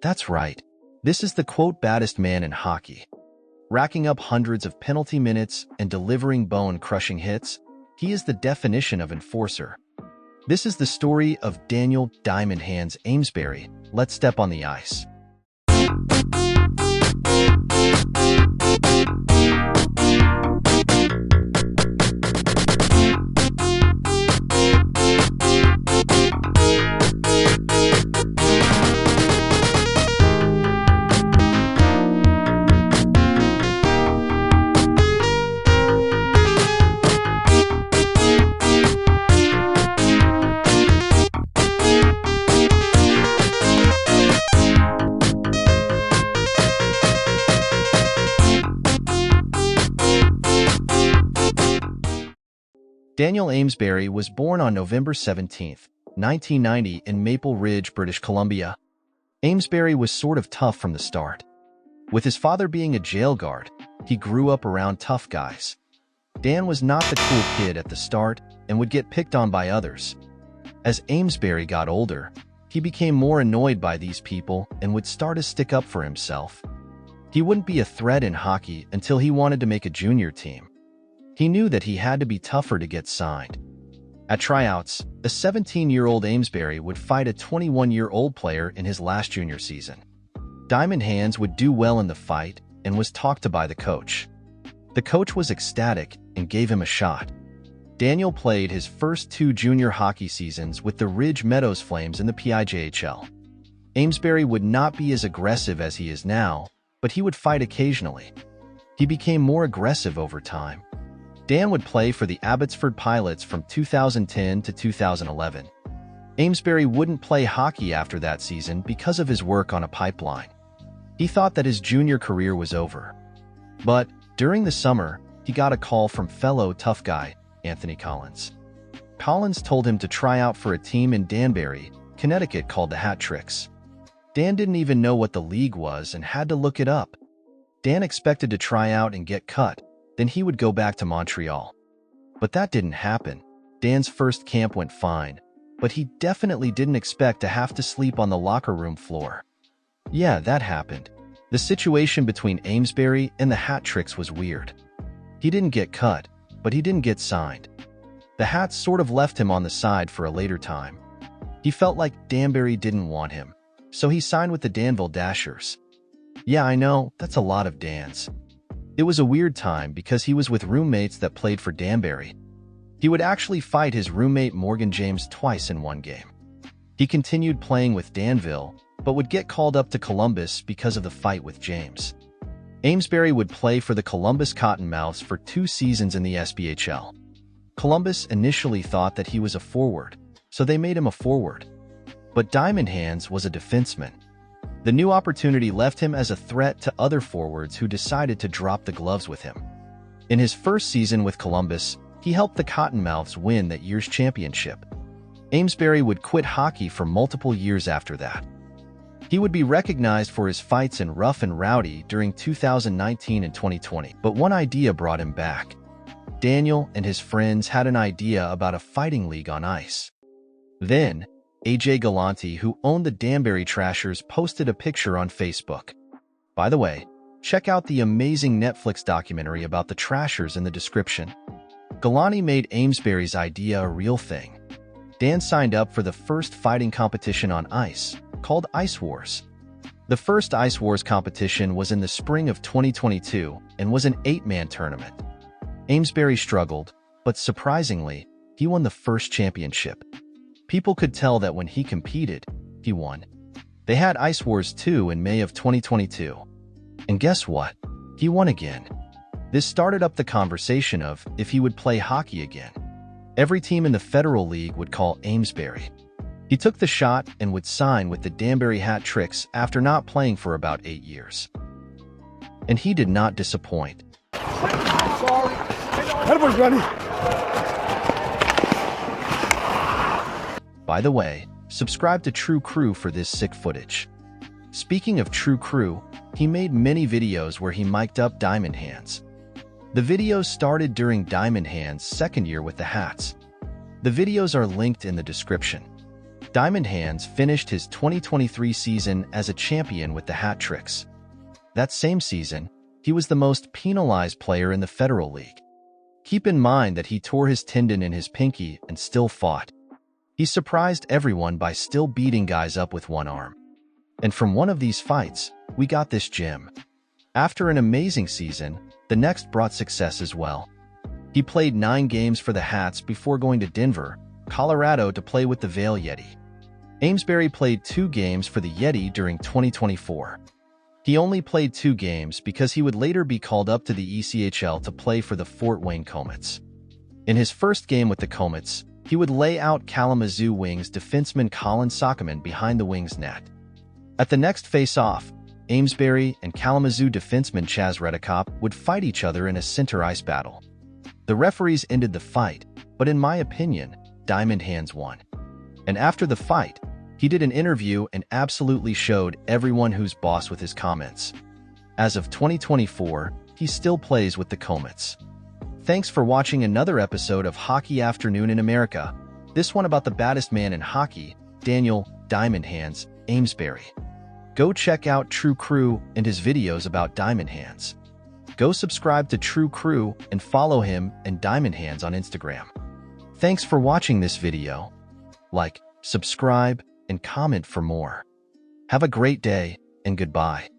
That's right. This is the quote baddest man in hockey. Racking up hundreds of penalty minutes and delivering bone-crushing hits, he is the definition of enforcer. This is the story of Daniel "Diamond Hands" Amesbury. Let's step on the ice. Daniel Amesbury was born on November 17, 1990 in Maple Ridge, British Columbia. Amesbury was sort of tough from the start. With his father being a jail guard, he grew up around tough guys. Dan was not the cool kid at the start and would get picked on by others. As Amesbury got older, he became more annoyed by these people and would start to stick up for himself. He wouldn't be a threat in hockey until he wanted to make a junior team. He knew that he had to be tougher to get signed. At tryouts, a 17-year-old Amesbury would fight a 21-year-old player in his last junior season. Diamond Hands would do well in the fight and was talked to by the coach. The coach was ecstatic and gave him a shot. Daniel played his first 2 junior hockey seasons with the Ridge Meadows Flames in the PIJHL. Amesbury would not be as aggressive as he is now, but he would fight occasionally. He became more aggressive over time. Dan would play for the Abbotsford Pilots from 2010 to 2011. Amesbury wouldn't play hockey after that season because of his work on a pipeline. He thought that his junior career was over. But during the summer, he got a call from fellow tough guy, Anthony Collins. Collins told him to try out for a team in Danbury, Connecticut called the Hat Tricks. Dan didn't even know what the league was and had to look it up. Dan expected to try out and get cut. Then he would go back to Montreal. But that didn't happen. Dan's first camp went fine, but he definitely didn't expect to have to sleep on the locker room floor. Yeah, that happened. The situation between Amesbury and the Hat Tricks was weird. He didn't get cut, but he didn't get signed. The Hats sort of left him on the side for a later time. He felt like Danbury didn't want him, so he signed with the Danville Dashers. Yeah, I know, that's a lot of Dans. It was a weird time because he was with roommates that played for Danbury. He would actually fight his roommate Morgan James twice in one game. He continued playing with Danville, but would get called up to Columbus because of the fight with James. Amesbury would play for the Columbus Cottonmouths for 2 seasons in the SPHL. Columbus initially thought that he was a forward, so they made him a forward. But Diamond Hands was a defenseman. The new opportunity left him as a threat to other forwards who decided to drop the gloves with him. In his first season with Columbus, he helped the Cottonmouths win that year's championship. Amesbury would quit hockey for multiple years after that. He would be recognized for his fights in Rough and Rowdy during 2019 and 2020, but one idea brought him back. Daniel and his friends had an idea about a fighting league on ice. Then, AJ Galante, who owned the Danbury Trashers, posted a picture on Facebook. By the way, check out the amazing Netflix documentary about the Trashers in the description. Galante made Amesbury's idea a real thing. Dan signed up for the first fighting competition on ice, called Ice Wars. The first Ice Wars competition was in the spring of 2022 and was an 8-man tournament. Amesbury struggled, but surprisingly, he won the first championship. People could tell that when he competed, he won. They had Ice Wars 2 in May of 2022. And guess what? He won again. This started up the conversation of if he would play hockey again. Every team in the Federal League would call Amesbury. He took the shot and would sign with the Danbury Hat Tricks after not playing for about 8 years. And he did not disappoint. Sorry. Everyone's ready. By the way, subscribe to Trew Crew for this sick footage. Speaking of Trew Crew, he made many videos where he mic'd up Diamond Hands. The videos started during Diamond Hands' second year with the Hats. The videos are linked in the description. Diamond Hands finished his 2023 season as a champion with the hat tricks. That same season, he was the most penalized player in the Federal League. Keep in mind that he tore his tendon in his pinky and still fought. He surprised everyone by still beating guys up with one arm. And from one of these fights, we got this gem. After an amazing season, the next brought success as well. He played 9 games for the Hats before going to Denver, Colorado to play with the Vail Yeti. Amesbury played 2 games for the Yeti during 2024. He only played 2 games because he would later be called up to the ECHL to play for the Fort Wayne Komets. In his first game with the Komets, he would lay out Kalamazoo Wings defenseman Colin Sockman behind the Wings net. At the next face-off, Amesbury and Kalamazoo defenseman Chaz Redekop would fight each other in a center ice battle. The referees ended the fight, but in my opinion, Diamond Hands won. And after the fight, he did an interview and absolutely showed everyone who's boss with his comments. As of 2024, he still plays with the Komets. Thanks for watching another episode of Hockey Afternoon in America, this one about the baddest man in hockey, Daniel Diamond Hands Amesbury. Go check out Trew Crew and his videos about Diamond Hands. Go subscribe to Trew Crew and follow him and Diamond Hands on Instagram. Thanks for watching this video. Like, subscribe, and comment for more. Have a great day, and goodbye.